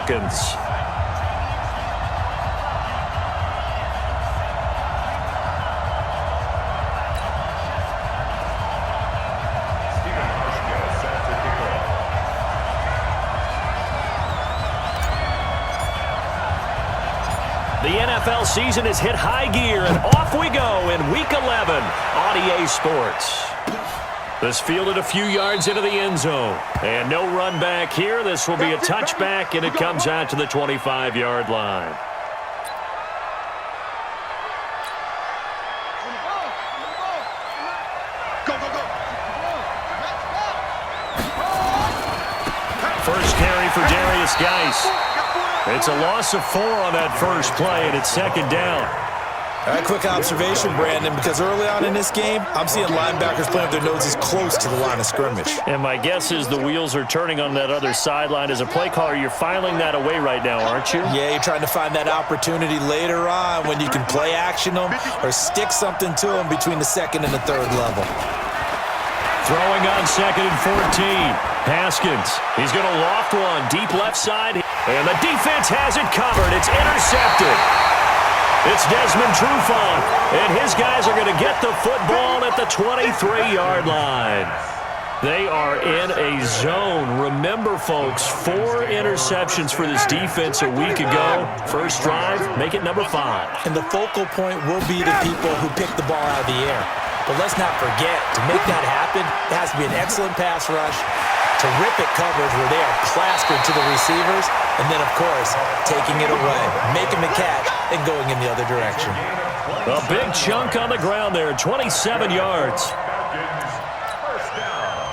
Falcons. The NFL season has hit high gear, and off we go in Week 11 on EA Sports. This fielded a few yards into the end zone. And no run back here. This will be a touchback, and it comes out to the 25-yard line. First carry for Darius Geis. It's a loss of 4 on that first play, and it's second down. All right, quick observation, Brandon, because early on in this game, I'm seeing linebackers playing with their noses close to the line of scrimmage. And my guess is the wheels are turning on that other sideline. As a play caller, you're filing that away right now, aren't you? Yeah, you're trying to find that opportunity later on when you can play action them or stick something to them between the second and the third level. Throwing on second and 14. Haskins. He's going to loft one deep left side. And the defense has it covered. It's intercepted. It's Desmond Trufant. And his guys are going to get the football at the 23-yard line. They are in a zone. Remember, folks, 4 interceptions for this defense a week ago. First drive, make it number 5. And the focal point will be the people who pick the ball out of the air. But let's not forget, to make that happen, it has to be an excellent pass rush, terrific coverage where they are plastered to the receivers, and then, of course, taking it away, making the catch, and going in the other direction. A big chunk on the ground there, 27 yards. First down.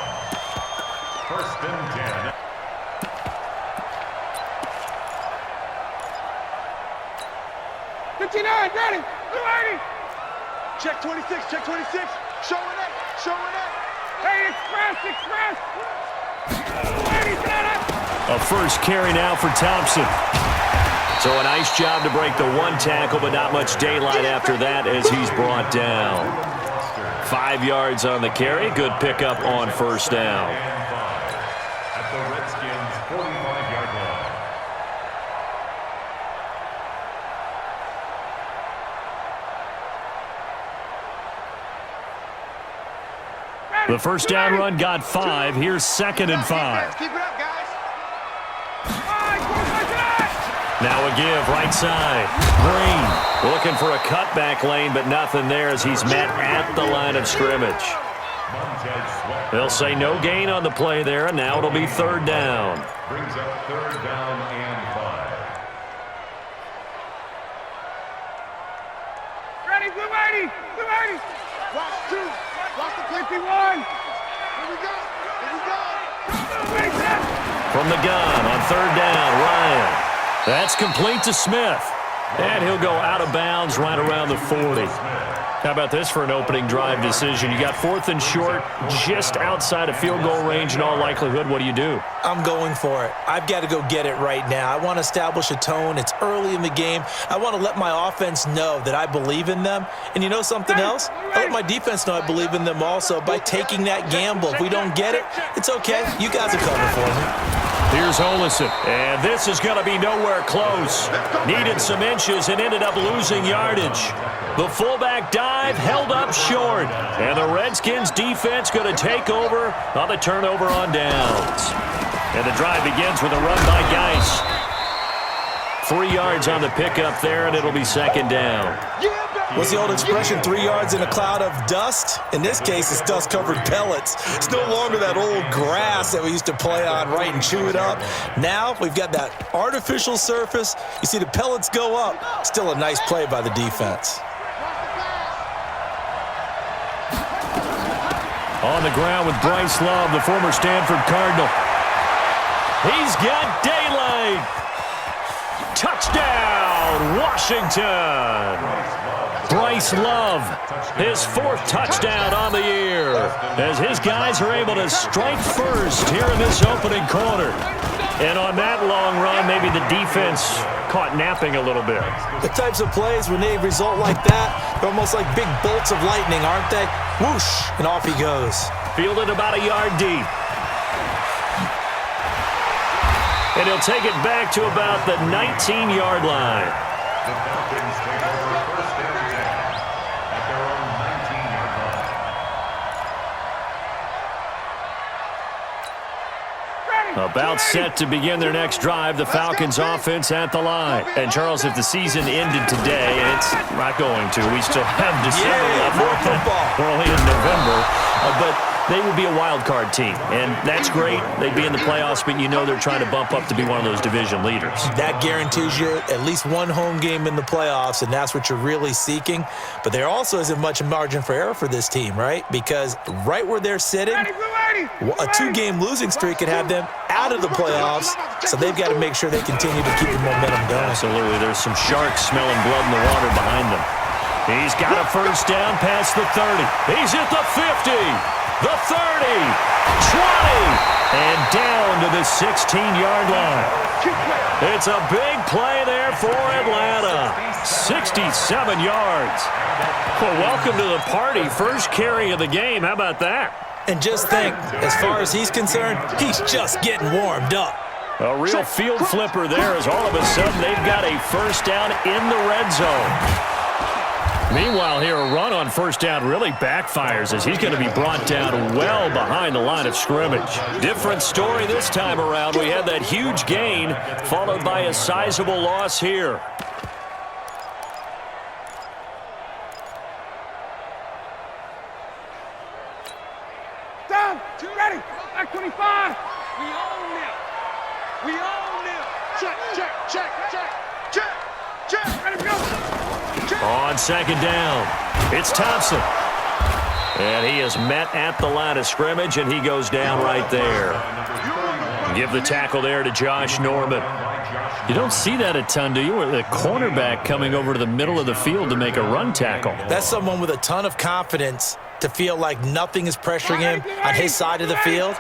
First and 10. Ready, 280. Check 26, check 26. Showing up, showing up. Hey, express. A first carry now for Thompson. So a nice job to break the 1 tackle, but not much daylight after that as he's brought down. 5 yards on the carry. Good pickup on first down. At the Redskins' 45-yard line. The first down run got 5. Here's second and 5. Keep it up, guys. Now a give, right side. Green looking for a cutback lane, but nothing there as he's met at the line of scrimmage. They'll say no gain on the play there, and now it'll be third down. Brings up third down and 5. Ready, 280. Watch 2. Watch the 51. Here we go. From the gun on third down, Ryan. That's complete to Smith. And he'll go out of bounds right around the 40. How about this for an opening drive decision? You got 4th and short, just outside of field goal range in all likelihood. What do you do? I'm going for it. I've got to go get it right now. I want to establish a tone. It's early in the game. I want to let my offense know that I believe in them. And you know something else? I let my defense know I believe in them also by taking that gamble. If we don't get it, it's okay. You guys will cover for me. Here's Olison, and this is going to be nowhere close. Needed some inches and ended up losing yardage. The fullback dive held up short, and the Redskins defense going to take over on the turnover on downs. And the drive begins with a run by Geis. 3 yards on the pickup there, and it'll be second down. What's the old expression, 3 yards in a cloud of dust? In this case, it's dust-covered pellets. It's no longer that old grass that we used to play on, right, and chew it up. Now we've got that artificial surface. You see the pellets go up. Still a nice play by the defense. On the ground with Bryce Love, the former Stanford Cardinal. He's got daylight. Touchdown, Washington. Bryce Love, his 4th touchdown on the year, as his guys are able to strike first here in this opening quarter. And on that long run, maybe the defense caught napping a little bit. The types of plays, when they result like that, they're almost like big bolts of lightning, aren't they? Whoosh, and off he goes. Fielded about a yard deep. And he'll take it back to about the 19-yard line. The Falcons take over first and 10 at their own 19-yard line. About set to begin their next drive, the Falcons offense at the line. And Charles, if the season ended today, and it's not going to, we still have December left. More football. We're only in November, but they would be a wild card team, and that's great. They'd be in the playoffs, but you know they're trying to bump up to be one of those division leaders. That guarantees you at least one home game in the playoffs, and that's what you're really seeking. But there also isn't much margin for error for this team, right? Because right where they're sitting, a two-game losing streak could have them out of the playoffs, so they've got to make sure they continue to keep the momentum going. Absolutely. There's some sharks smelling blood in the water behind them. He's got a first down past the 30. He's at the 50. The 30, 20, and down to the 16-yard line. It's a big play there for Atlanta. 67 yards. Well, welcome to the party. First carry of the game. How about that? And just think, as far as he's concerned, he's just getting warmed up. A real field flipper there as all of a sudden they've got a first down in the red zone. Meanwhile, here, a run on first down really backfires as he's going to be brought down well behind the line of scrimmage. Different story this time around. We had that huge gain followed by a sizable loss here. Down, ready, back 25. We own them. We own them. Check, check, check, check, check, check. Ready to go. On second down, it's Thompson. And he is met at the line of scrimmage, and he goes down right there. Give the tackle there to Josh Norman. You don't see that a ton, do you? The cornerback coming over to the middle of the field to make a run tackle. That's someone with a ton of confidence to feel like nothing is pressuring him on his side of the field.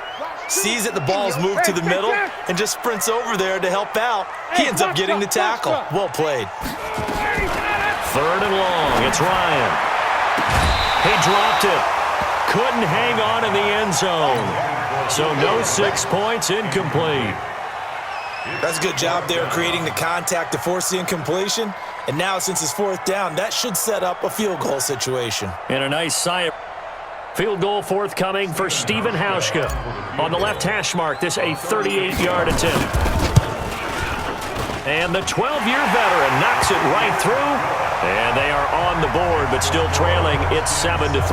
Sees that the ball's moved to the middle and just sprints over there to help out. He ends up getting the tackle. Well played. Third and long. It's Ryan. He dropped it. Couldn't hang on in the end zone. So no 6 points, incomplete. That's a good job there creating the contact to force the incompletion. And now since it's fourth down, that should set up a field goal situation. And a nice sign. Field goal forthcoming for Stephen Hauschka. On the left hash mark, this a 38-yard attempt. And the 12-year veteran knocks it right through. And they are on the board, but still trailing. It's 7-3.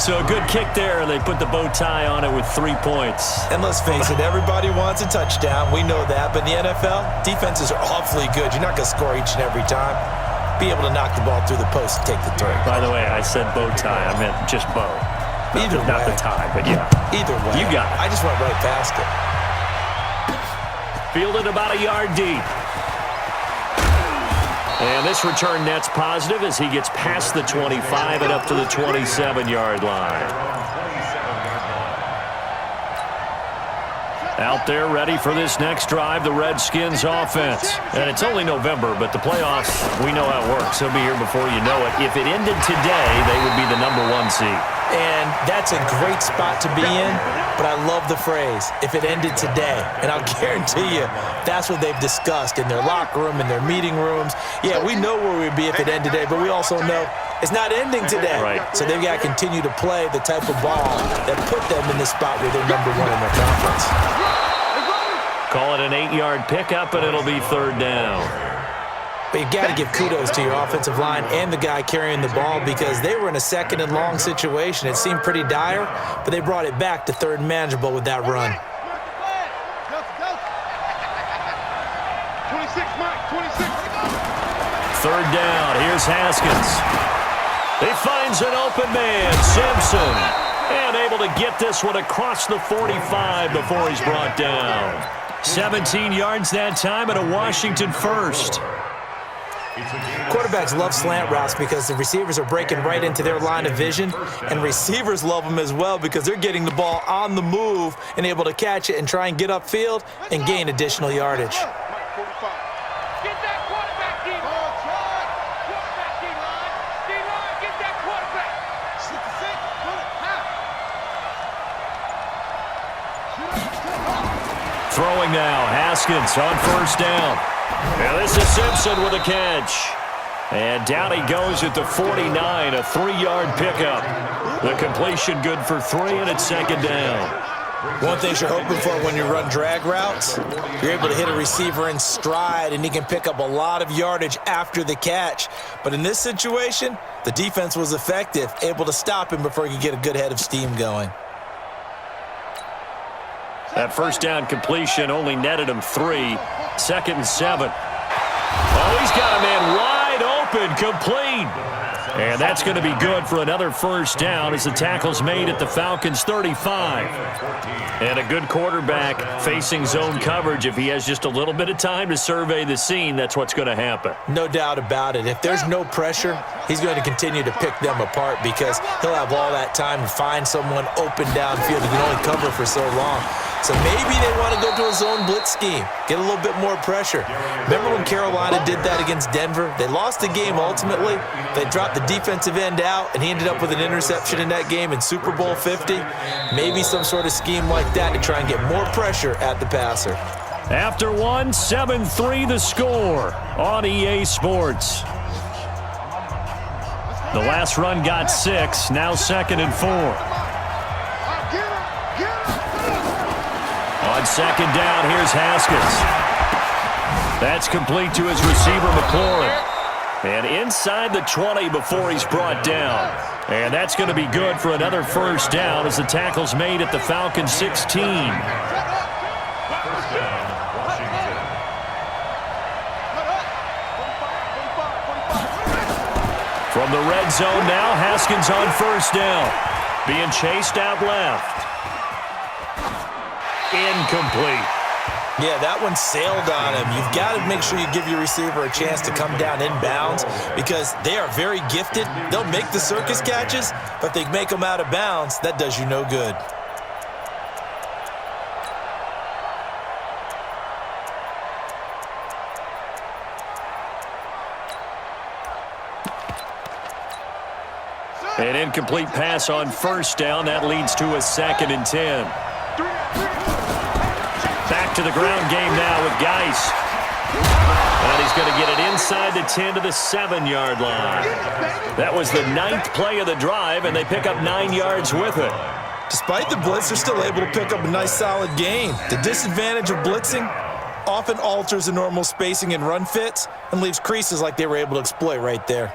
So a good kick there, and they put the bow tie on it with 3 points. And let's face it, everybody wants a touchdown. We know that. But in the NFL, defenses are awfully good. You're not going to score each and every time. Be able to knock the ball through the post and take the three. By the way, I said bow tie. I meant just bow. Not the tie, but yeah. Either way. You got it. I just went right past it. Fielded about a yard deep. And this return net's positive as he gets past the 25 and up to the 27-yard line. Out there ready for this next drive, the Redskins offense. And it's only November, but the playoffs, we know how it works. They'll be here before you know it. If it ended today, they would be the #1 seed. And that's a great spot to be in, but I love the phrase, if it ended today. And I'll guarantee you, that's what they've discussed in their locker room, in their meeting rooms. Yeah, we know where we'd be if it ended today, but we also know it's not ending today. Right. So they've got to continue to play the type of ball that put them in the spot where they're #1 in their conference. Call it an 8-yard pickup, and it'll be third down. But you've got to give kudos to your offensive line and the guy carrying the ball because they were in a second and long situation. It seemed pretty dire, but they brought it back to third and manageable with that run. 26, Mike, 26. Third down. Here's Haskins. He finds an open man, Simpson, and able to get this one across the 45 before he's brought down. 17 yards that time and a Washington first. Quarterbacks love slant routes because the receivers are breaking right into their line of vision, and receivers love them as well because they're getting the ball on the move and able to catch it and try and get upfield and gain additional yardage. Get that quarterback, D-line. Quarterback, D-line. D-line, get that quarterback. Throwing now. Haskins on first down. And this is Simpson with a catch. And down he goes at the 49, a 3-yard pickup. The completion good for 3, and it's second down. One thing you're hoping for when you run drag routes, you're able to hit a receiver in stride, and he can pick up a lot of yardage after the catch. But in this situation, the defense was effective, able to stop him before he could get a good head of steam going. That first down completion only netted him 3. Second and 7. Oh, he's got a man wide open, complete. And that's going to be good for another first down as the tackle's made at the Falcons' 35. And a good quarterback facing zone coverage. If he has just a little bit of time to survey the scene, that's what's going to happen. No doubt about it. If there's no pressure, he's going to continue to pick them apart because he'll have all that time to find someone open downfield. He can only cover for so long. So maybe they want to go to a zone blitz scheme, get a little bit more pressure. Remember when Carolina did that against Denver? They lost the game ultimately. They dropped the defensive end out, and he ended up with an interception in that game in Super Bowl 50. Maybe some sort of scheme like that to try and get more pressure at the passer. After 1, 7-3 the score on EA Sports. The last run got 6, now second and 4. On second down, here's Haskins. That's complete to his receiver, McLaurin. And inside the 20 before he's brought down. And that's going to be good for another first down as the tackle's made at the Falcons' 16. From the red zone now, Haskins on first down. Being chased out left. Incomplete. Yeah, that one sailed on him. You've got to make sure you give your receiver a chance to come down inbounds because they are very gifted. They'll make the circus catches, but if they make them out of bounds, that does you no good. An incomplete pass on first down. That leads to a 2nd and 10. Back to the ground game now with Geis. And he's going to get it inside the 10 to the 7-yard line. That was the 9th play of the drive, and they pick up 9 yards with it. Despite the blitz, they're still able to pick up a nice, solid gain. The disadvantage of blitzing often alters the normal spacing and run fits and leaves creases like they were able to exploit right there.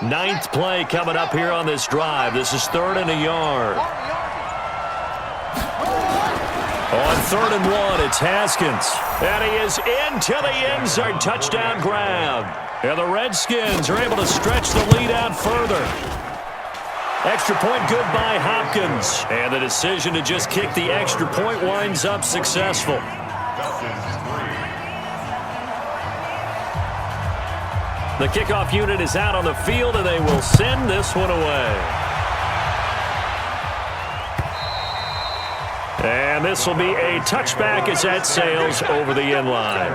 Ninth play coming up here on this drive. This is 3rd and a yard. On 3rd and 1, it's Haskins. And he is into the end zone. Touchdown grab. And the Redskins are able to stretch the lead out further. Extra point good by Hopkins. And the decision to just kick the extra point winds up successful. The kickoff unit is out on the field, and they will send this one away. And this will be a touchback as that sails over the end line.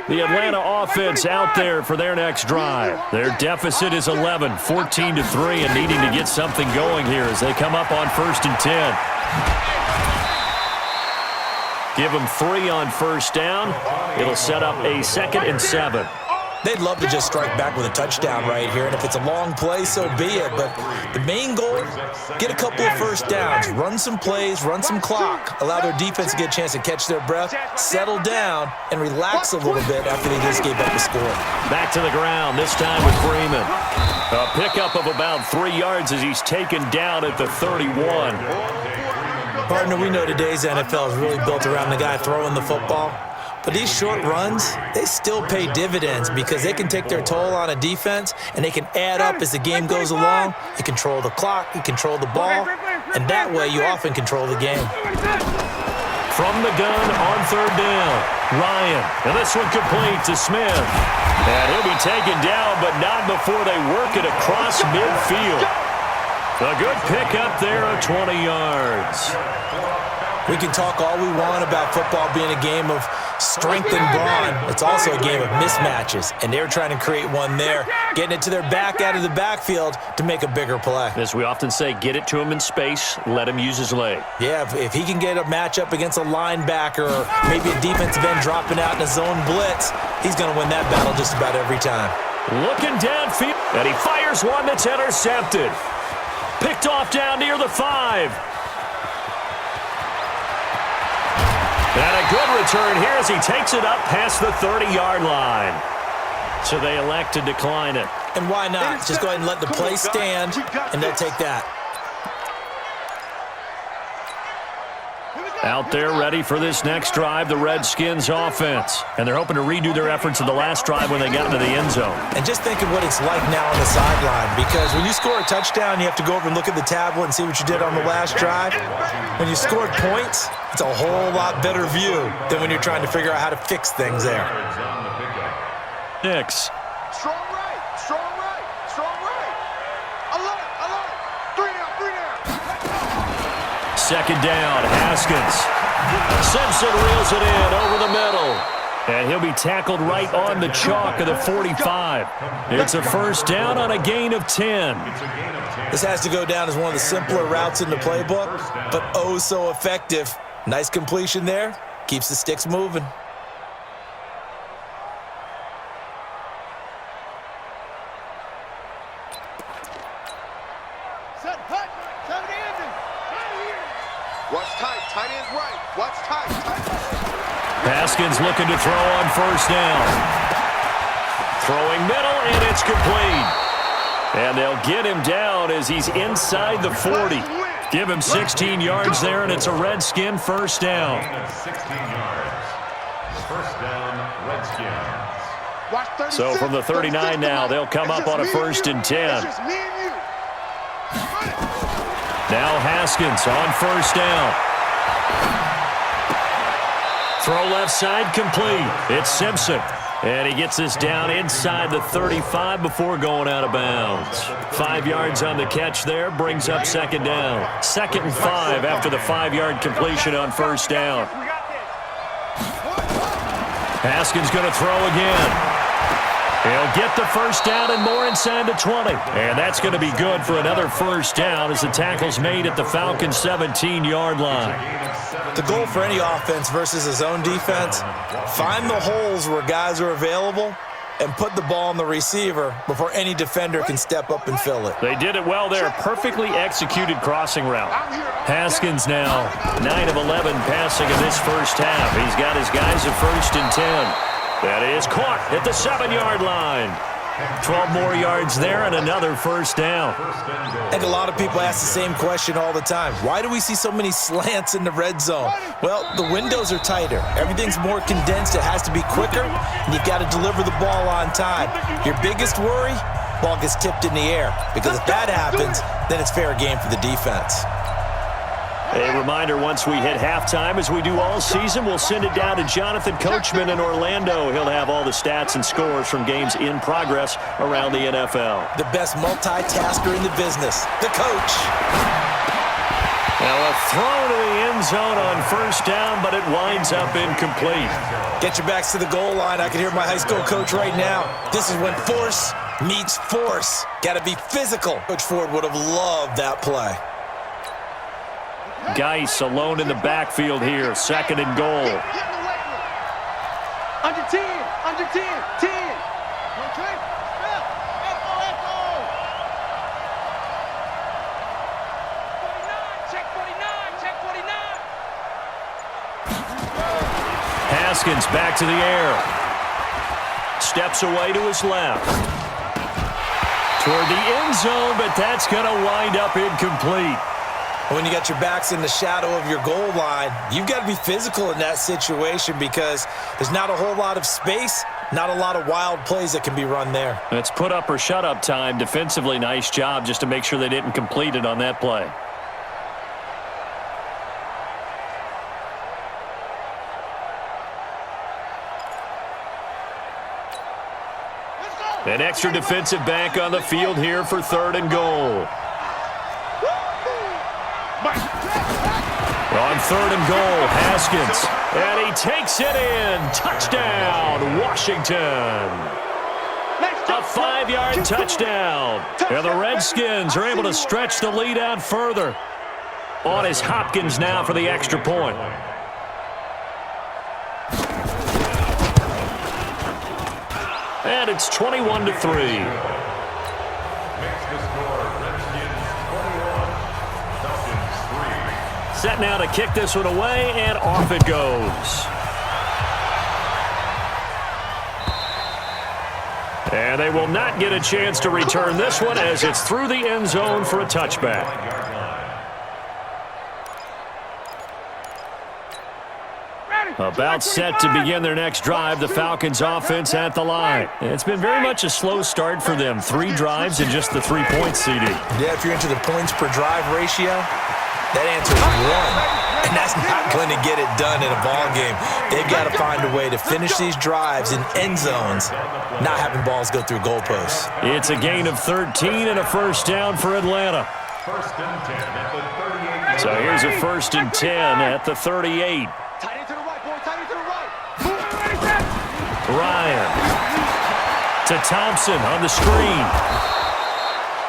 The Atlanta offense out there for their next drive. Their deficit is 11, 14-3, and needing to get something going here as they come up on 1st and 10. Give them 3 on first down. It'll set up a 2nd and 7. They'd love to just strike back with a touchdown right here, and if it's a long play, so be it. But the main goal, get a couple of first downs, run some plays, run some clock, allow their defense to get a chance to catch their breath, settle down, and relax a little bit after they just gave up the score. Back to the ground, this time with Freeman. A pickup of about 3 yards as he's taken down at the 31. Partner, we know today's NFL is really built around the guy throwing the football. But these short runs, they still pay dividends because they can take their toll on a defense and they can add up as the game goes along. You control the clock, you control the ball, and that way you often control the game. From the gun on 3rd down, Ryan. And this one complete to Smith. And he'll be taken down, but not before they work it across midfield. A good pickup there of 20 yards. We can talk all we want about football being a game of strength and brawn. It's also a game of mismatches, and they're trying to create one there, getting it to their back out of the backfield to make a bigger play. As we often say, get it to him in space, let him use his leg. Yeah, if he can get a matchup against a linebacker or maybe a defensive end dropping out in a zone blitz, he's going to win that battle just about every time. Looking downfield, and he fires one that's intercepted. Picked off down near the 5. And a good return here as he takes it up past the 30-yard line. So they elect to decline it. And why not? Just go ahead and let the play stand, and they'll take that. Out there ready for this next drive, the Redskins offense. And they're hoping to redo their efforts of the last drive when they got into the end zone. And just think of what it's like now on the sideline, because when you score a touchdown, you have to go over and look at the tablet and see what you did on the last drive. When you scored points, it's a whole lot better view than when you're trying to figure out how to fix things there. 6. Strong right, strong right, strong right. Alert, alert. 3 down, 3 down. Second down, Haskins. Simpson reels it in over the middle. And he'll be tackled right on the chalk of the 45. It's a first down on a gain of 10. This has to go down as one of the simpler routes in the playbook, but oh so effective. Nice completion there. Keeps the sticks moving. Set, hut, 7 ending. Out of here. Watch tight, tight ends right. Watch tight, tight. Haskins looking to throw on first down. Throwing middle, and it's complete. And they'll get him down as he's inside the 40. Give him 16 yards there, and it's a Redskin first down. 16 yards. First down, Redskins. Watch 36, So from the 39 now, they'll come up on a first and 10. It's just me and you. Now Haskins on first down. Throw left side complete. It's Simpson. And he gets this down inside the 35 before going out of bounds. 5 yards on the catch there, brings up second down. 2nd and 5 after the 5-yard completion on first down. Haskins going to throw again. He'll get the first down and more inside the 20. And that's going to be good for another first down as the tackle's made at the Falcons' 17-yard line. The goal for any offense versus a zone defense, find the holes where guys are available and put the ball on the receiver before any defender can step up and fill it. They did it well there. Perfectly executed crossing route. Haskins now 9 of 11 passing in this first half. He's got his guys at first and 10. That is caught at the 7-yard line. 12 more yards there and another first down. I think a lot of people ask the same question all the time. Why do we see so many slants in the red zone? Well, the windows are tighter. Everything's more condensed. It has to be quicker, and you've got to deliver the ball on time. Your biggest worry, ball gets tipped in the air, because if that happens, then it's fair game for the defense. A reminder, once we hit halftime, as we do all season, we'll send it down to Jonathan Coachman in Orlando. He'll have all the stats and scores from games in progress around the NFL. The best multitasker in the business, the coach. Now a throw to the end zone on first down, but it winds up incomplete. Get your backs to the goal line. I can hear my high school coach right now. This is when force meets force. Got to be physical. Coach Ford would have loved that play. Geis alone in the backfield here. 2nd and goal. Under 10, under 10, 10. Okay. Echo. 49, check 49, check 49. Haskins back to the air. Steps away to his left. Toward the end zone, but that's going to wind up incomplete. When you got your backs in the shadow of your goal line, you've got to be physical in that situation because there's not a whole lot of space, not a lot of wild plays that can be run there. It's put up or shut up time. Defensively, nice job just to make sure they didn't complete it on that play. An extra defensive back on the field here for 3rd and goal. On third and goal, Haskins. And he takes it in. Touchdown, Washington. A 5-yard touchdown. And the Redskins are able to stretch the lead out further. On is Hopkins now for the extra point. And it's 21-3. Set now to kick this one away, and off it goes. And they will not get a chance to return this one as it's through the end zone for a touchback. About set to begin their next drive, the Falcons offense at the line. It's been very much a slow start for them. 3 drives and just the 3-point CD. Yeah, if you're into the points per drive ratio, that answer is 1. And that's not going to get it done in a ball game. They've got to find a way to finish these drives in end zones, not having balls go through goalposts. It's a gain of 13 and a first down for Atlanta. First and 10 at the 38. So here's a first and 10 at the 38. Tight end to the right, boy. Tight end to the right. Ryan to Thompson on the screen.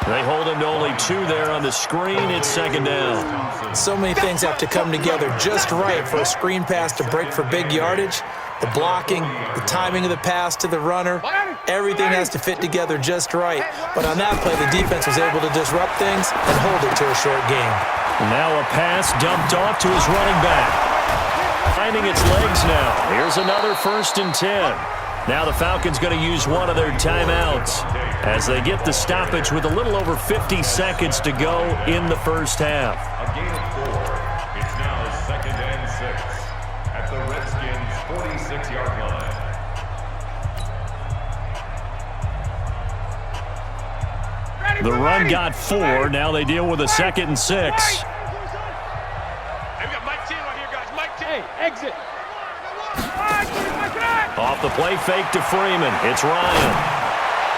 They hold him to only 2 there on the screen. It's second down. So many things have to come together just right for a screen pass to break for big yardage. The blocking, the timing of the pass to the runner, everything has to fit together just right. But on that play, the defense was able to disrupt things and hold it to a short game. Now a pass dumped off to his running back. Finding its legs now. Here's another first and 10. Now the Falcons going to use one of their timeouts as they get the stoppage with a little over 50 seconds to go in the first half. A gain of 4. It's now second and 6 at the Redskins' 46-yard line. The run got 4. Now they deal with a second and 6. Hey, we got Mike 10 right here, guys. Mike 10. Hey, exit. Off the play fake to Freeman. It's Ryan.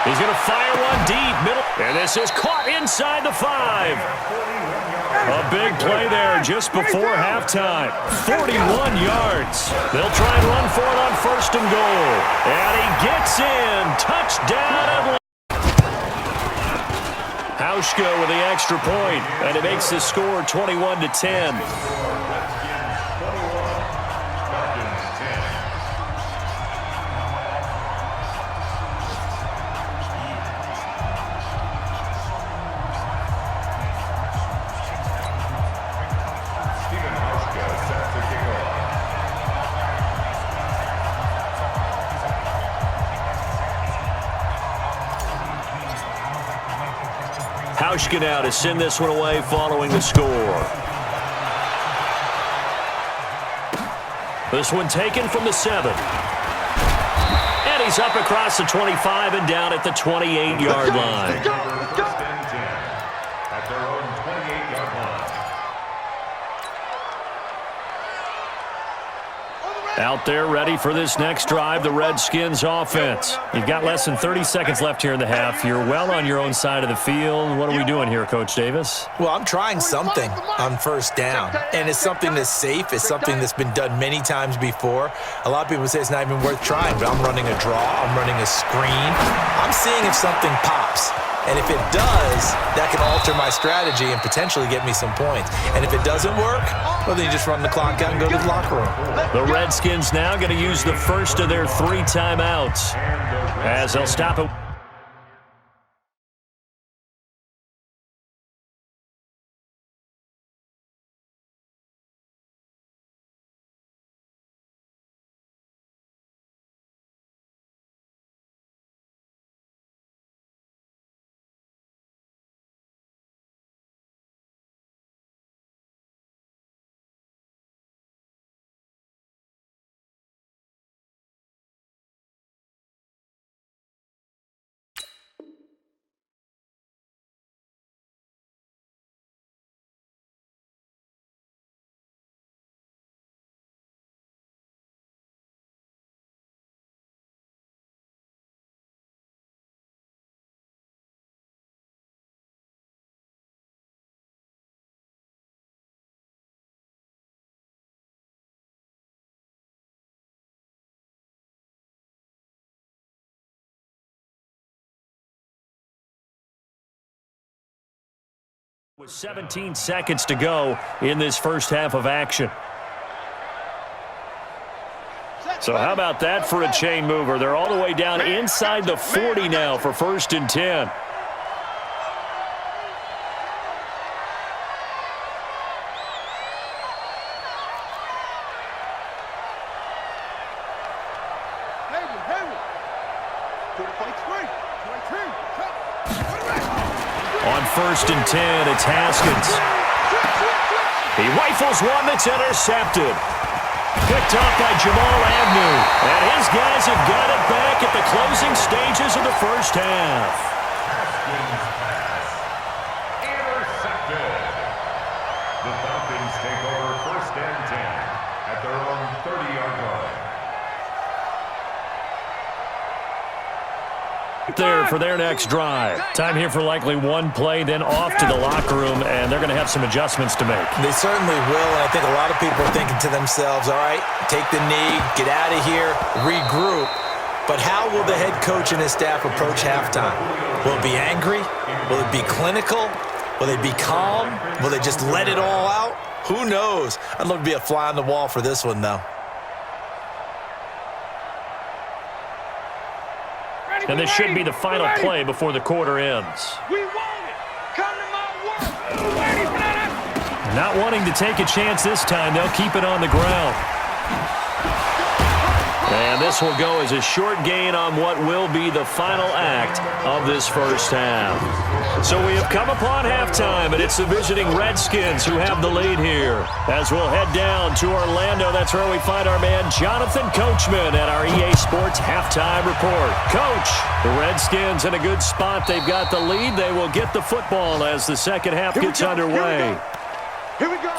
He's going to fire one deep. Middle. And this is caught inside the 5. A big play there just before halftime. 41 yards. They'll try and run for it on first and goal. And he gets in. Touchdown. Hauschka with the extra point. And it makes the score 21-10. Hauschka now to send this one away following the score. This one taken from the 7. And he's up across the 25 and down at the 28-yard line. First and 10 at their own 28-yard line. Out there ready for this next drive, the Redskins offense. You've got less than 30 seconds left here in the half. You're well on your own side of the field. What are we doing here, Coach Davis? Well, I'm trying something on first down, and it's something that's safe. It's something that's been done many times before. A lot of people say it's not even worth trying, but I'm running a draw. I'm running a screen. I'm seeing if something pops. And if it does, that can alter my strategy and potentially get me some points. And if it doesn't work, well, then you just run the clock out and go to the locker room. The Redskins now going to use the first of their 3 timeouts as they'll stop it. With 17 seconds to go in this first half of action. So how about that for a chain mover? They're all the way down inside the 40 now for 1st and 10. On 1st and 10, it's Haskins. He rifles one that's intercepted. Picked off by Jamal Agnew. And his guys have got it back at the closing stages of the first half. Intercepted. The Falcons take over 1st and 10 at their own 30-yard line. There for their next drive. Time here for likely one play, then off to the locker room, and they're going to have some adjustments to make. They certainly will, and I think a lot of people are thinking to themselves, all right, take the knee, get out of here, regroup. But how will the head coach and his staff approach halftime? Will it be angry? Will it be clinical? Will they be calm? Will they just let it all out? Who knows? I'd love to be a fly on the wall for this one, though. And this should be the final play before the quarter ends. We want it. Come to my work. Ready for that? Not wanting to take a chance this time, they'll keep it on the ground. And this will go as a short gain on what will be the final act of this first half. So we have come upon halftime, and it's the visiting Redskins who have the lead here. As we'll head down to Orlando, that's where we find our man Jonathan Coachman at our EA Sports Halftime Report. Coach, the Redskins in a good spot. They've got the lead. They will get the football as the second half gets underway. Here we go.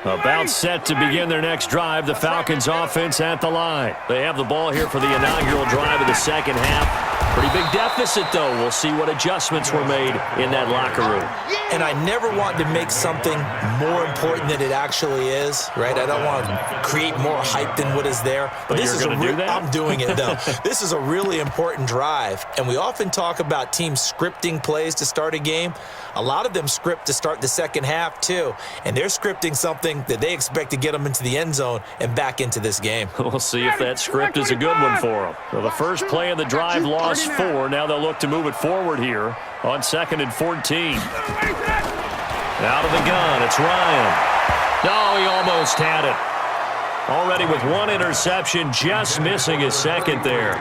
About set to begin their next drive, the Falcons offense at the line. They have the ball here for the inaugural drive of the second half. Pretty big deficit, though. We'll see what adjustments were made in that locker room. And I never want to make something more important than it actually is, right? I don't want to create more hype than what is there. But this you're is going to do that? I'm doing it, though. This is a really important drive. And we often talk about teams scripting plays to start a game. A lot of them script to start the second half, too. And they're scripting something that they expect to get them into the end zone and back into this game. We'll see if that script is a good one for them. Well, the first play of the drive lost 4. Now they'll look to move it forward here on 2nd and 14. Out of the gun, it's Ryan. No, he almost had it. Already with one interception, just missing his second there.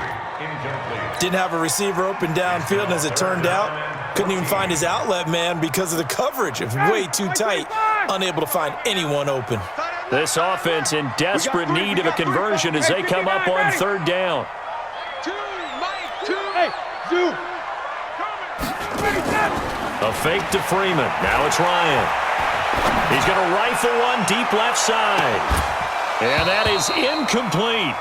Didn't have a receiver open downfield, and as it turned out, couldn't even find his outlet man because of the coverage. It was way too tight, unable to find anyone open. This offense in desperate need of a conversion as they come up on 3rd down. Hey, Zoo. A fake to Freeman. Now it's Ryan. He's going to rifle one deep left side. And that is incomplete.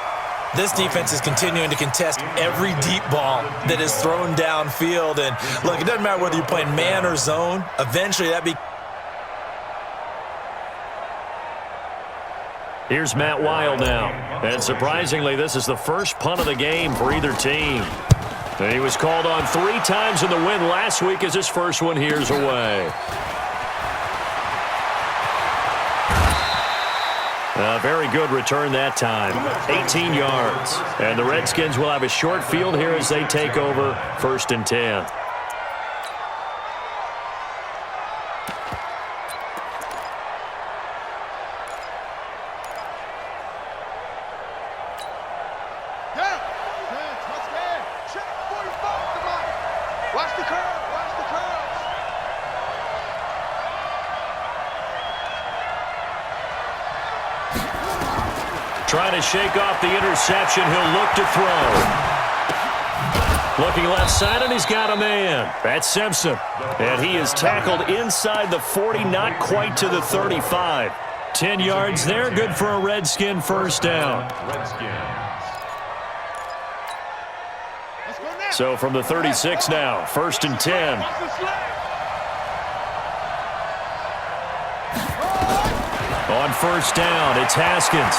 This defense is continuing to contest every deep ball that is thrown downfield. And, look, it doesn't matter whether you're playing man or zone. Eventually, Here's Matt Weil now. And surprisingly, this is the first punt of the game for either team. And he was called on 3 times in the win last week as his first one here's away. A very good return that time. 18 yards. And the Redskins will have a short field here as they take over 1st and 10. Trying to shake off the interception. He'll look to throw. Looking left side, and he's got a man. That's Simpson. And he is tackled inside the 40, not quite to the 35. 10 yards there, good for a Redskin first down. So from the 36 now, 1st and 10. On first down, it's Haskins.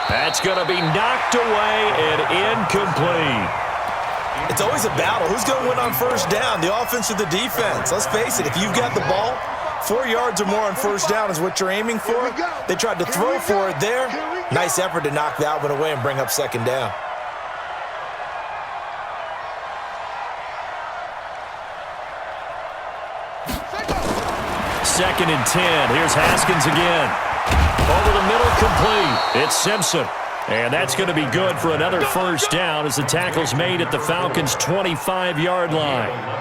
That's going to be knocked away and incomplete. It's always a battle. Who's going to win on first down, the offense or the defense? Let's face it, if you've got the ball, 4 yards or more on first down is what you're aiming for. They tried to throw for it there. Nice effort to knock that one away and bring up second down. Second and 10. Here's Haskins again. Over the middle, complete. It's Simpson. And that's going to be good for another first down as the tackle's made at the Falcons' 25-yard line.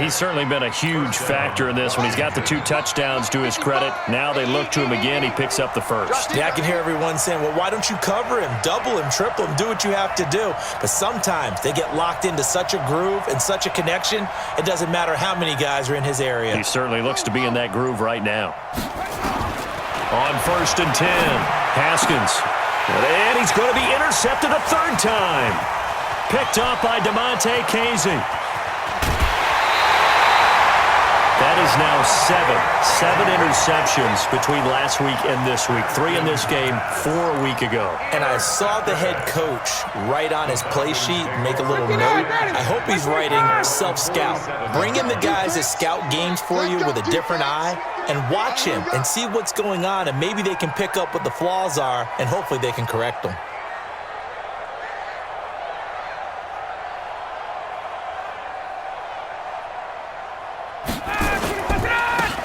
He's certainly been a huge factor in this when he's got the 2 touchdowns to his credit. Now they look to him again. He picks up the first. Yeah, I can hear everyone saying, well, why don't you cover him, double him, triple him, do what you have to do. But sometimes they get locked into such a groove and such a connection, it doesn't matter how many guys are in his area. He certainly looks to be in that groove right now. On first and 10, Haskins. And he's going to be intercepted a third time. Picked up by DeMonte Casey. That is now 7 interceptions between last week and this week. 3 in this game, 4 a week ago. And I saw the head coach write on his play sheet, make a little note. I hope he's writing self-scout. Bring in the guys that scout games for you with a different eye and watch him and see what's going on, and maybe they can pick up what the flaws are, and hopefully they can correct them.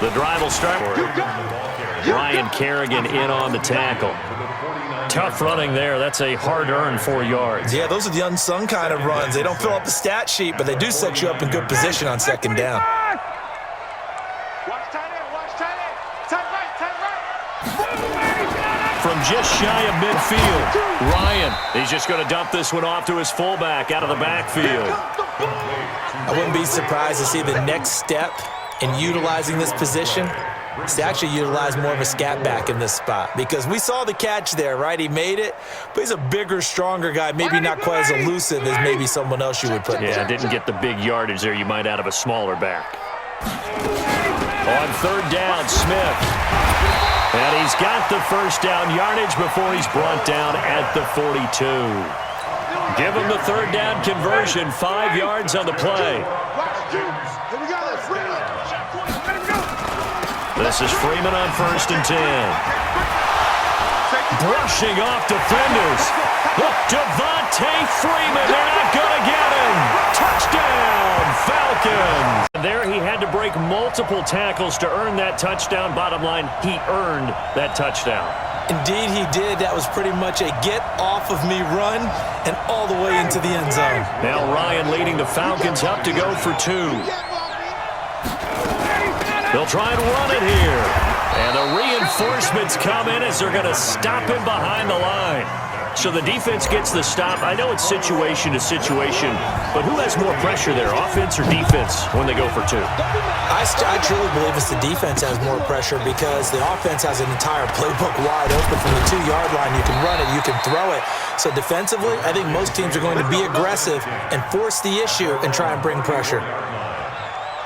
The drive will start. Ryan Kerrigan in on the tackle. Tough running there. That's a hard-earned 4 yards. Yeah, those are the unsung kind of runs. They don't fill up the stat sheet, but they do set you up in good position on second down. From just shy of midfield, Ryan, he's just going to dump this one off to his fullback out of the backfield. I wouldn't be surprised to see the next step in utilizing this position is to actually utilize more of a scat back in this spot, because we saw the catch there, right? He made it, but he's a bigger, stronger guy, maybe not quite as elusive as maybe someone else you would put. Yeah, didn't get the big yardage there you might out of a smaller back. On third down, Smith. And he's got the first down yardage before he's brought down at the 42. Give him the third down conversion, 5 yards on the play. This is Freeman on first and 10. Brushing off defenders. Look, Devontae Freeman, they're not going to get him. Touchdown, Falcons. There he had to break multiple tackles to earn that touchdown. Bottom line, he earned that touchdown. Indeed he did. That was pretty much a get-off-of-me run and all the way into the end zone. Now Ryan leading the Falcons up to go for 2. They'll try and run it here. And the reinforcements come in as they're going to stop him behind the line. So the defense gets the stop. I know it's situation to situation, but who has more pressure there, offense or defense, when they go for 2? I truly believe it's the defense has more pressure, because the offense has an entire playbook wide open from the 2-yard line. You can run it, you can throw it. So defensively, I think most teams are going to be aggressive and force the issue and try and bring pressure.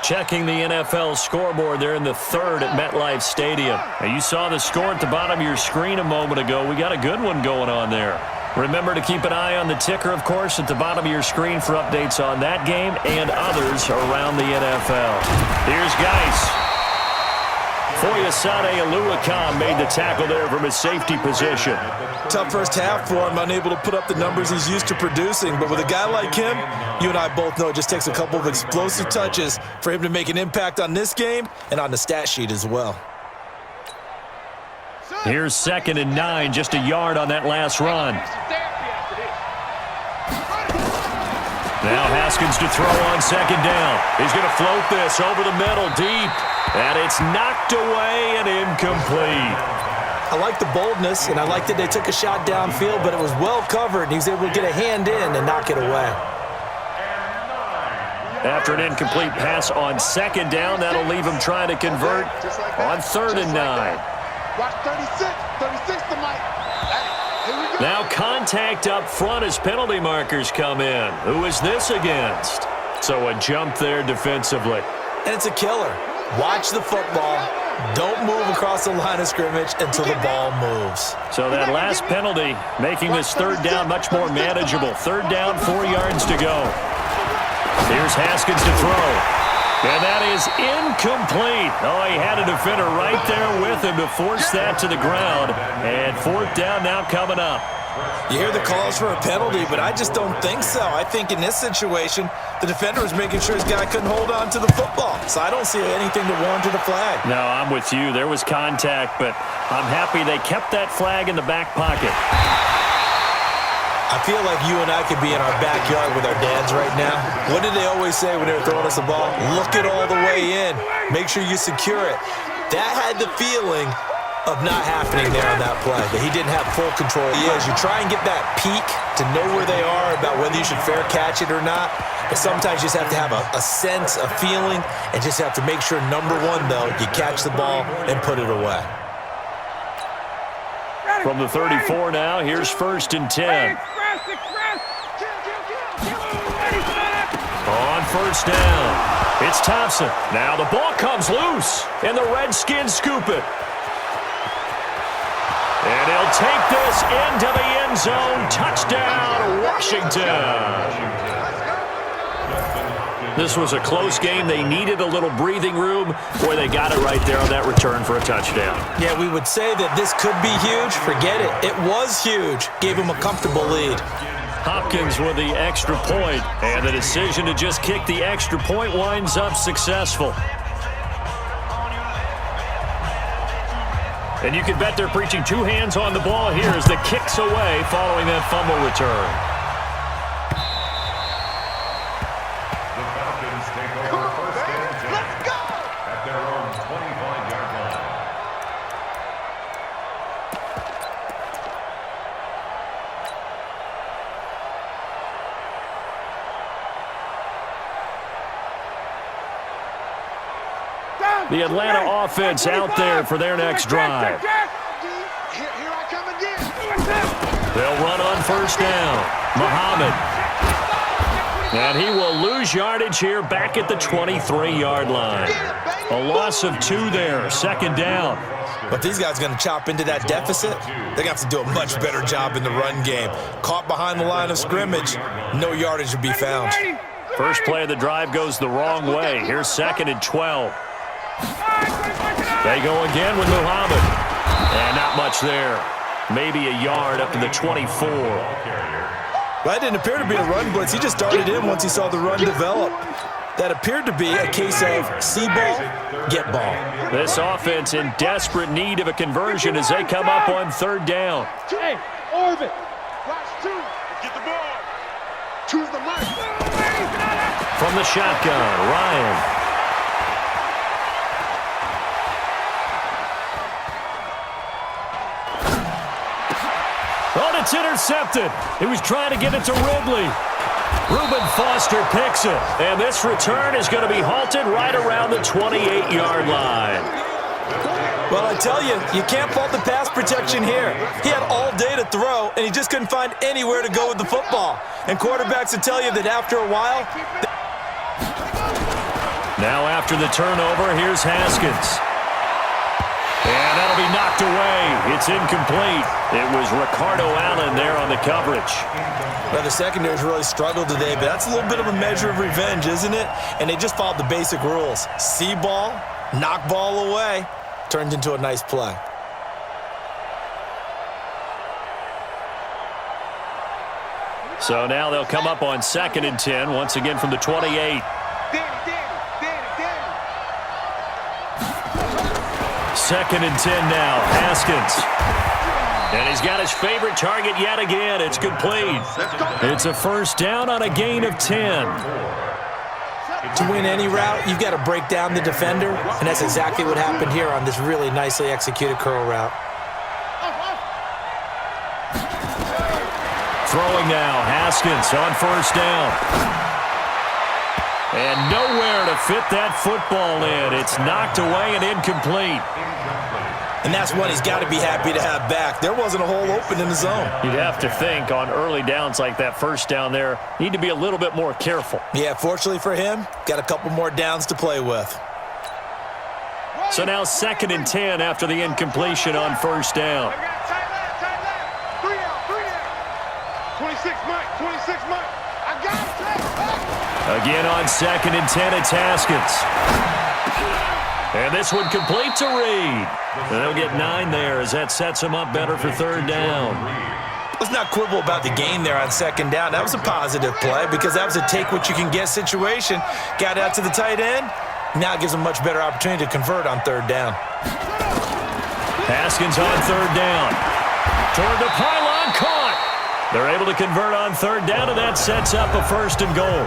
Checking the NFL scoreboard there in the third at MetLife Stadium. Now, you saw the score at the bottom of your screen a moment ago. We got a good one going on there. Remember to keep an eye on the ticker, of course, at the bottom of your screen for updates on that game and others around the NFL. Here's Geis. Foyesade Oluwakan made the tackle there from his safety position. Tough first half for him, unable to put up the numbers he's used to producing. But with a guy like him, you and I both know it just takes a couple of explosive touches for him to make an impact on this game and on the stat sheet as well. Here's 2nd and 9, just a yard on that last run. Now Haskins to throw on 2nd down. He's going to float this over the middle deep. And it's knocked away and incomplete. I like the boldness, and I like that they took a shot downfield, but it was well covered, and he was able to get a hand in and knock it away. After an incomplete pass on 2nd down, that'll leave him trying to convert on 3rd and 9. Watch 36 to Mike. Now contact up front as penalty markers come in. Who is this against? So a jump there defensively. And it's a killer. Watch the football. Don't move across the line of scrimmage until the ball moves. So that last penalty making this third down much more manageable. Third down, 4 yards to go. Here's Haskins to throw. And that is incomplete. Oh, he had a defender right there with him to force that to the ground. And fourth down now coming up. You hear the calls for a penalty, but I just don't think so. I think in this situation, the defender was making sure his guy couldn't hold on to the football. So I don't see anything to warrant a flag. No, I'm with you. There was contact, but I'm happy they kept that flag in the back pocket. I feel like you and I could be in our backyard with our dads right now. What did they always say when they were throwing us the ball? Look it all the way in. Make sure you secure it. That had the feeling of not happening there on that play, that he didn't have full control. You try and get that peek to know where they are about whether you should fair catch it or not. But sometimes you just have to have a sense, a feeling, and just have to make sure, number one, though, you catch the ball and put it away. From the 34 now, here's 1st and 10. On 1st down, it's Thompson. Now the ball comes loose, and the Redskins scoop it. And he'll take this into the end zone. Touchdown, Washington. This was a close game. They needed a little breathing room. Boy, they got it right there on that return for a touchdown. Yeah, we would say that this could be huge. Forget it. It was huge. Gave him a comfortable lead. Hopkins with the extra point, and the decision to just kick the extra point winds up successful. And you can bet they're preaching 2 hands on the ball here as the kick's away following that fumble return. The Falcons take over 1st and 10. Let's go! At their own 25-yard line. The Atlanta offense out there for their next drive. Here I come again. They'll run on 1st down. Muhammad. And he will lose yardage here back at the 23-yard line. A loss of 2 there, 2nd down. But these guys are going to chop into that deficit. They're going to have to do a much better job in the run game. Caught behind the line of scrimmage, no yardage would be found. First play of the drive goes the wrong way. Here's 2nd and 12. They go again with Muhammad. And not much there. Maybe a yard up to the 24. Well, that didn't appear to be a run blitz. He just darted in once he saw the run develop. That appeared to be a case of see ball, get ball. This offense in desperate need of a conversion as they come up on 3rd down. Hey, orbit. Watch 2. Get the ball. Choose the mic. From the shotgun, Ryan. Oh, it's intercepted. He was trying to get it to Ridley. Reuben Foster picks it. And this return is going to be halted right around the 28-yard line. Well, I tell you, you can't fault the pass protection here. He had all day to throw, and he just couldn't find anywhere to go with the football. And quarterbacks will tell you that after a while... Now after the turnover, here's Haskins. And that'll be knocked away. It's incomplete. It was Ricardo Allen there on the coverage. Well, the secondary's really struggled today, but that's a little bit of a measure of revenge, isn't it? And they just followed the basic rules. See ball, knock ball away. Turned into a nice play. So now they'll come up on 2nd and 10, once again from the 28. Second and 10 now, Haskins. And he's got his favorite target yet again. It's complete. It's a 1st down on a gain of 10. To win any route, you've got to break down the defender, and that's exactly what happened here on this really nicely executed curl route. Throwing now, Haskins on 1st down. And nowhere to fit that football in. It's knocked away and incomplete. And that's one he's got to be happy to have back. There wasn't a hole open in the zone. You'd have to think on early downs like that 1st down there, need to be a little bit more careful. Yeah, fortunately for him, got a couple more downs to play with. So now 2nd and 10 after the incompletion on first down. Tight left. 3 out. 26, Mike. 26, Mike. I got it. Again on 2nd and 10, it's Haskins. And this one complete to Reed. And they'll get 9 there as that sets them up better for 3rd down. Let's not quibble about the gain there on 2nd down. That was a positive play because that was a take-what-you-can-get situation. Got out to the tight end. Now it gives them a much better opportunity to convert on 3rd down. Haskins on 3rd down. Toward the pylon, caught. They're able to convert on 3rd down, and that sets up a 1st and goal.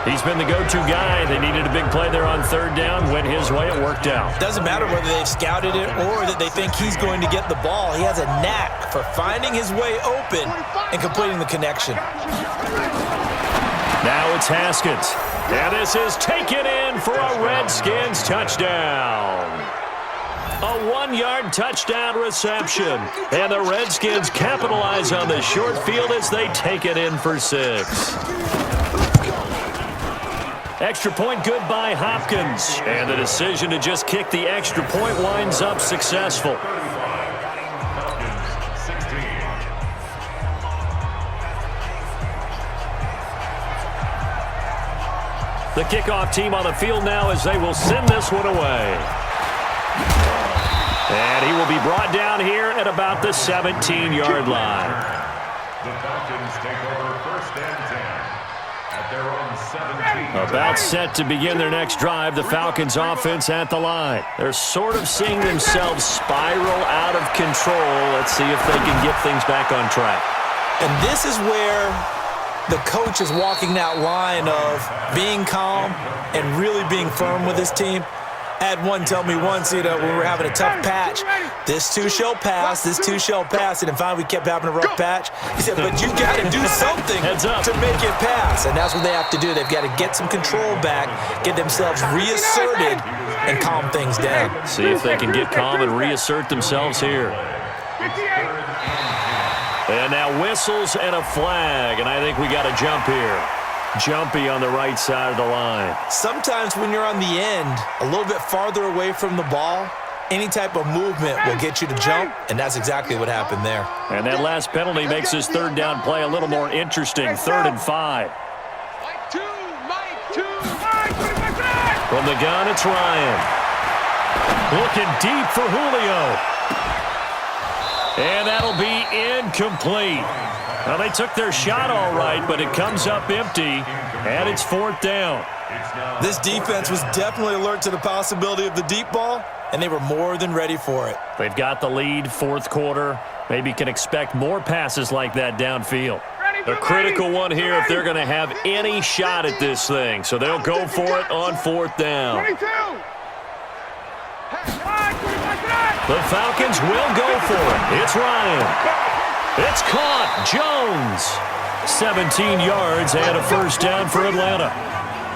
He's been the go-to guy. They needed a big play there on 3rd down. Went his way. It worked out. Doesn't matter whether they've scouted it or that they think he's going to get the ball. He has a knack for finding his way open and completing the connection. Now it's Haskins. And this is taken in for a Redskins touchdown. A 1-yard touchdown reception. And the Redskins capitalize on the short field as they take it in for 6. Extra point good by Hopkins. And the decision to just kick the extra point winds up successful. The kickoff team on the field now as they will send this one away. And he will be brought down here at about the 17-yard line. The Falcons take over 1st and 10 at their own 17. About set to begin their next drive, the Falcons offense at the line. They're sort of seeing themselves spiral out of control. Let's see if they can get things back on track. And this is where the coach is walking that line of being calm and really being firm with his team. I had one tell me once, when we were having a tough patch, this too shall pass, this too shall pass, and then finally we kept having a rough patch. He said, but you got to do something to make it pass, and that's what they have to do. They've got to get some control back, get themselves reasserted, and calm things down. See if they can get calm and reassert themselves here. And now whistles and a flag, and I think we got a jump here. Jumpy on the right side of the line. Sometimes when you're on the end, a little bit farther away from the ball, any type of movement will get you to jump, and that's exactly what happened there. And that last penalty makes this 3rd down play a little more interesting. 3rd and 5. From the gun, it's Ryan. Looking deep for Julio. And that'll be incomplete. Well, they took their shot all right, but it comes up empty, and it's 4th down. This defense was definitely alert to the possibility of the deep ball, and they were more than ready for it. They've got the lead, 4th quarter. Maybe can expect more passes like that downfield. A critical one here if they're going to have any shot at this thing. So they'll go for it on 4th down. The Falcons will go for it. It's Ryan. It's caught. Jones. 17 yards and a 1st down for Atlanta.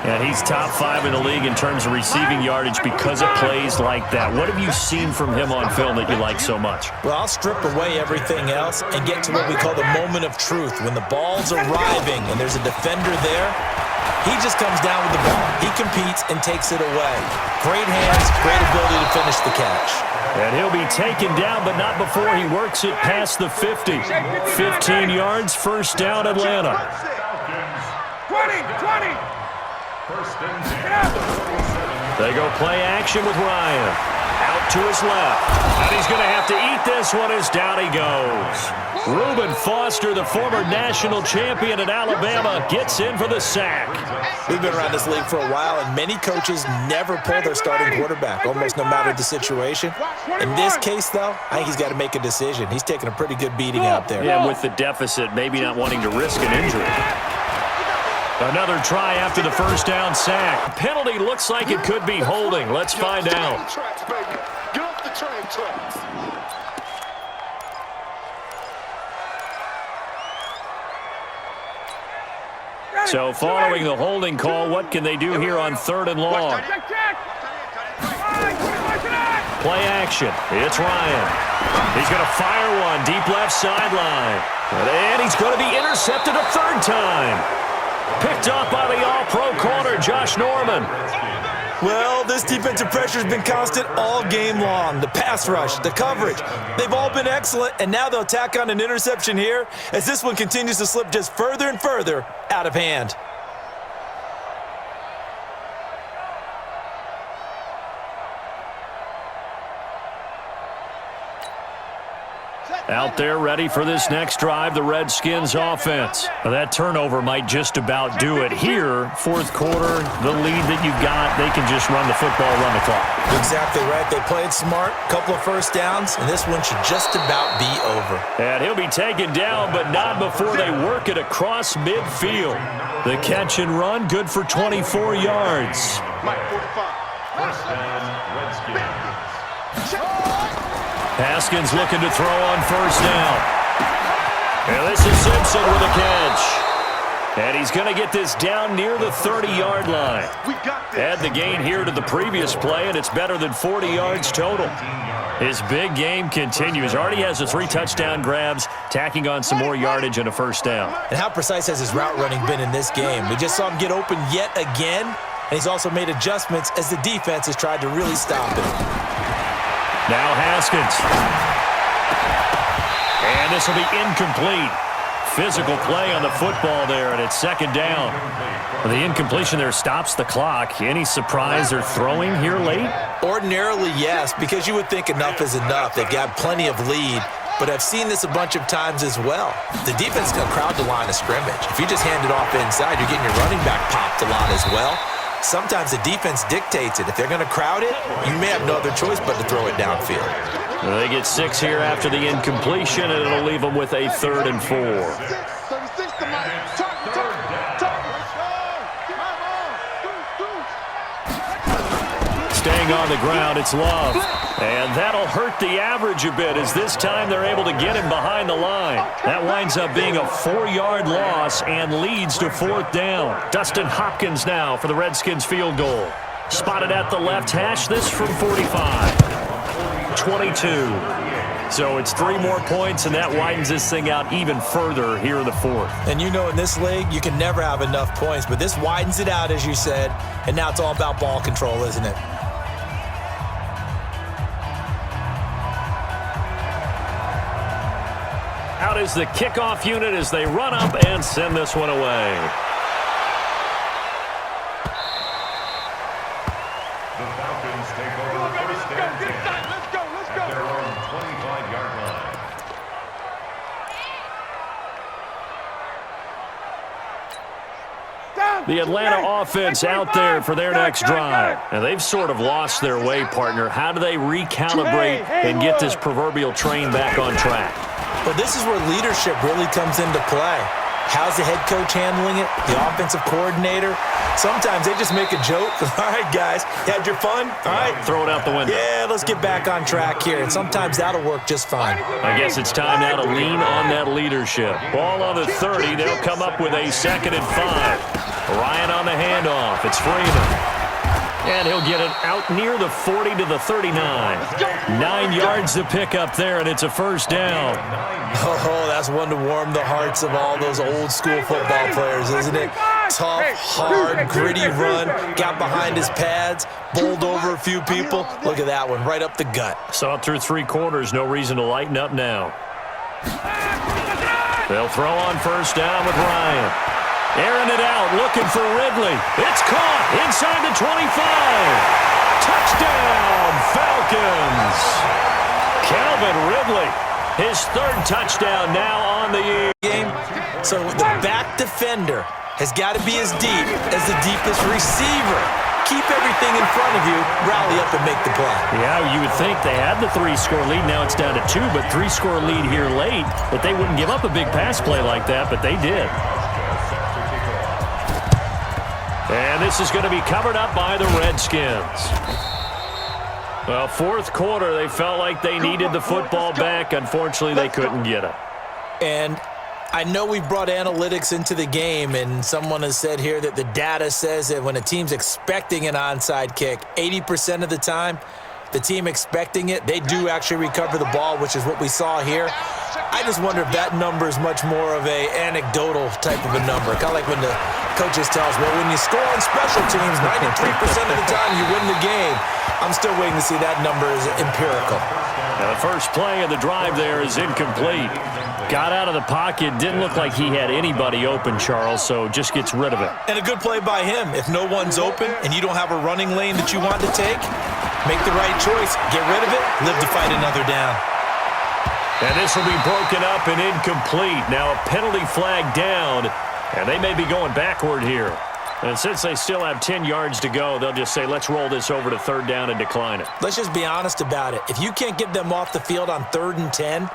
And he's top 5 in the league in terms of receiving yardage because of plays like that. What have you seen from him on film that you like so much? Well, I'll strip away everything else and get to what we call the moment of truth. When the ball's arriving and there's a defender there, he just comes down with the ball. He competes and takes it away. Great hands, great ability to finish the catch. And he'll be taken down, but not before he works it past the 50. 15 yards, 1st down, Atlanta. 20. 1st and 10. They go play action with Ryan. Out to his left. And he's going to have to eat this one as down he goes. Reuben Foster, the former national champion at Alabama, gets in for the sack. We've been around this league for a while, and many coaches never pull their starting quarterback, almost no matter the situation. In this case, though, I think he's got to make a decision. He's taking a pretty good beating out there. Yeah, with the deficit, maybe not wanting to risk an injury. Another try after the 1st down sack. Penalty looks like it could be holding. Let's find out. Get off the train tracks. So following the holding call, what can they do here on 3rd and long? Play action. It's Ryan. He's going to fire one deep left sideline. And he's going to be intercepted a 3rd time. Picked off by the all-pro corner, Josh Norman. Well, this defensive pressure has been constant all game long. The pass rush, the coverage, they've all been excellent, and now they'll tack on an interception here as this one continues to slip just further and further out of hand. Out there ready for this next drive, the Redskins offense. Well, that turnover might just about do it. Here, fourth quarter, the lead that you've got, they can just run the football, run the clock. Exactly right. They played smart, couple of first downs, and this one should just about be over. And he'll be taken down, but not before they work it across midfield. The catch and run, good for 24 yards. First down, Redskins. Haskins looking to throw on first down. And this is Simpson with a catch. And he's going to get this down near the 30-yard line. Add the gain here to the previous play, and it's better than 40 yards total. His big game continues. Already has the 3 touchdown grabs, tacking on some more yardage and a first down. And how precise has his route running been in this game? We just saw him get open yet again, and he's also made adjustments as the defense has tried to really stop him. Now Haskins. And this will be incomplete. Physical play on the football there, and it's second down. The incompletion there stops the clock. Any surprise they're throwing here late? Ordinarily, yes, because you would think enough is enough. They've got plenty of lead, but I've seen this a bunch of times as well. The defense is going to crowd the line of scrimmage. If you just hand it off inside, you're getting your running back popped a lot as well. Sometimes the defense dictates it. If they're going to crowd it, you may have no other choice but to throw it downfield. Well, they get 6 here after the incompletion, and it'll leave them with a 3rd and 4. Staying on the ground, it's Love. And that'll hurt the average a bit as this time they're able to get him behind the line. That winds up being a 4-yard loss and leads to 4th down. Dustin Hopkins now for the Redskins field goal. Spotted at the left hash, this from 45. 22. So it's 3 more points, and that widens this thing out even further here in the 4th. And you know in this league, you can never have enough points, but this widens it out, as you said, and now it's all about ball control, isn't it? Out is the kickoff unit as they run up and send this one away. The Falcons take over first and 10 at their own 25-yard line. The Atlanta offense out there for their next drive. And they've sort of lost their way, partner. How do they recalibrate and get this proverbial train back on track? Well, this is where leadership really comes into play. How's the head coach handling it? The offensive coordinator? Sometimes they just make a joke. All right, guys, you had your fun? All right. Throw it out the window. Yeah, let's get back on track here. And sometimes that'll work just fine. I guess it's time now to lean on that leadership. Ball on the 30. They'll come up with a 2nd and 5. Ryan on the handoff. It's Freeman. And he'll get it out near the 40 to the 39. 9 yards to pick up there, and it's a first down. Oh, that's one to warm the hearts of all those old-school football players, isn't it? Tough, hard, gritty run, got behind his pads, bowled over a few people. Look at that one, right up the gut. Saw it through 3 quarters, no reason to lighten up now. They'll throw on first down with Ryan. Airing it out, looking for Ridley. It's caught inside the 25. Touchdown, Falcons. Calvin Ridley, his 3rd touchdown now on the year. Game. So the back defender has got to be as deep as the deepest receiver. Keep everything in front of you, rally up and make the play. Yeah, you would think they had the 3-score lead. Now it's down to 2, but 3-score lead here late. But they wouldn't give up a big pass play like that, but they did. And this is going to be covered up by the Redskins. Well, 4th quarter, they felt like they needed the football back. Unfortunately, they couldn't get it. And I know we've brought analytics into the game, and someone has said here that the data says that when a team's expecting an onside kick, 80% of the time, the team expecting it, they do actually recover the ball, which is what we saw here. I just wonder if that number is much more of a anecdotal type of a number. Kind of like when the coaches tell us, well, when you score on special teams, 93% of the time you win the game. I'm still waiting to see that number is empirical. Now the first play of the drive there is incomplete. Got out of the pocket, didn't look like he had anybody open, Charles, so just gets rid of it. And a good play by him. If no one's open and you don't have a running lane that you want to take, make the right choice, get rid of it, live to fight another down. And this will be broken up and incomplete. Now a penalty flag down, and they may be going backward here. And since they still have 10 yards to go, they'll just say, let's roll this over to third down and decline it. Let's just be honest about it. If you can't get them off the field on 3rd and 10,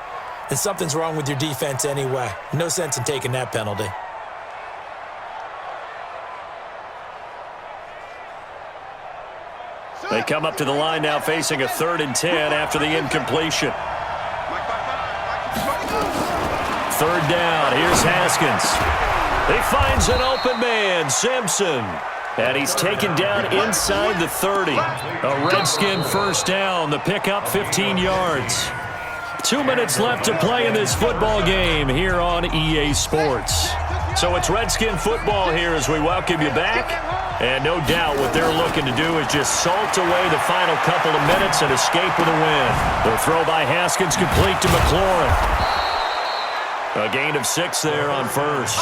then something's wrong with your defense anyway. No sense in taking that penalty. They come up to the line now facing a 3rd and 10 after the incompletion. 3rd down. Here's Haskins. He finds an open man, Simpson. And he's taken down inside the 30. A Redskin first down. The pickup 15 yards. 2 minutes left to play in this football game here on EA Sports. So it's Redskin football here as we welcome you back. And no doubt what they're looking to do is just salt away the final couple of minutes and escape with a win. The throw by Haskins complete to McLaurin. A gain of 6 there on first.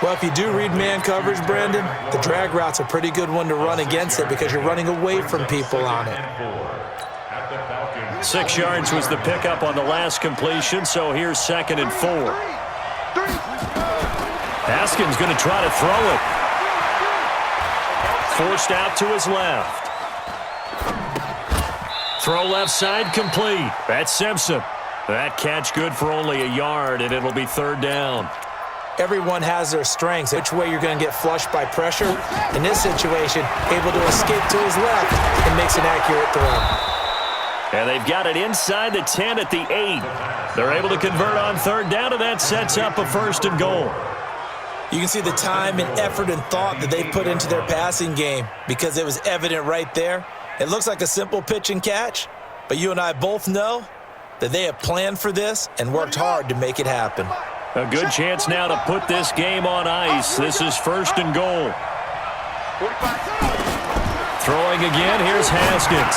Well, if you do read man coverage, Brandon, the drag route's a pretty good one to run against it because you're running away from people on it. 6 yards was the pickup on the last completion, so here's 2nd and 4. Haskins going to try to throw it. Forced out to his left. Throw left side complete. That's Simpson. That catch good for only a yard, and it'll be 3rd down. Everyone has their strengths. Which way you're going to get flushed by pressure. In this situation, able to escape to his left and makes an accurate throw. And they've got it inside the 10 at the 8. They're able to convert on 3rd down, and that sets up a 1st and goal. You can see the time and effort and thought that they put into their passing game because it was evident right there. It looks like a simple pitch and catch, but you and I both know that they have planned for this and worked hard to make it happen. A good chance now to put this game on ice. This is 1st and goal. Throwing again, here's Haskins.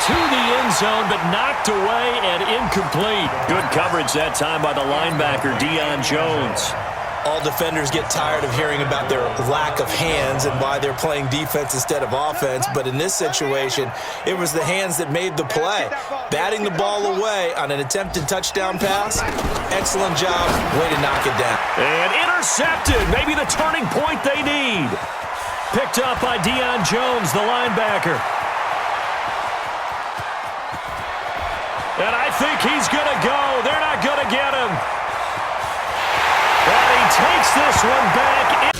To the end zone, but knocked away and incomplete. Good coverage that time by the linebacker, Deion Jones. All defenders get tired of hearing about their lack of hands and why they're playing defense instead of offense. But in this situation, it was the hands that made the play. Batting the ball away on an attempted touchdown pass. Excellent job. Way to knock it down. And intercepted. Maybe the turning point they need. Picked up by Deion Jones, the linebacker. And I think he's going to go. They're not going to get him. And he takes this one back.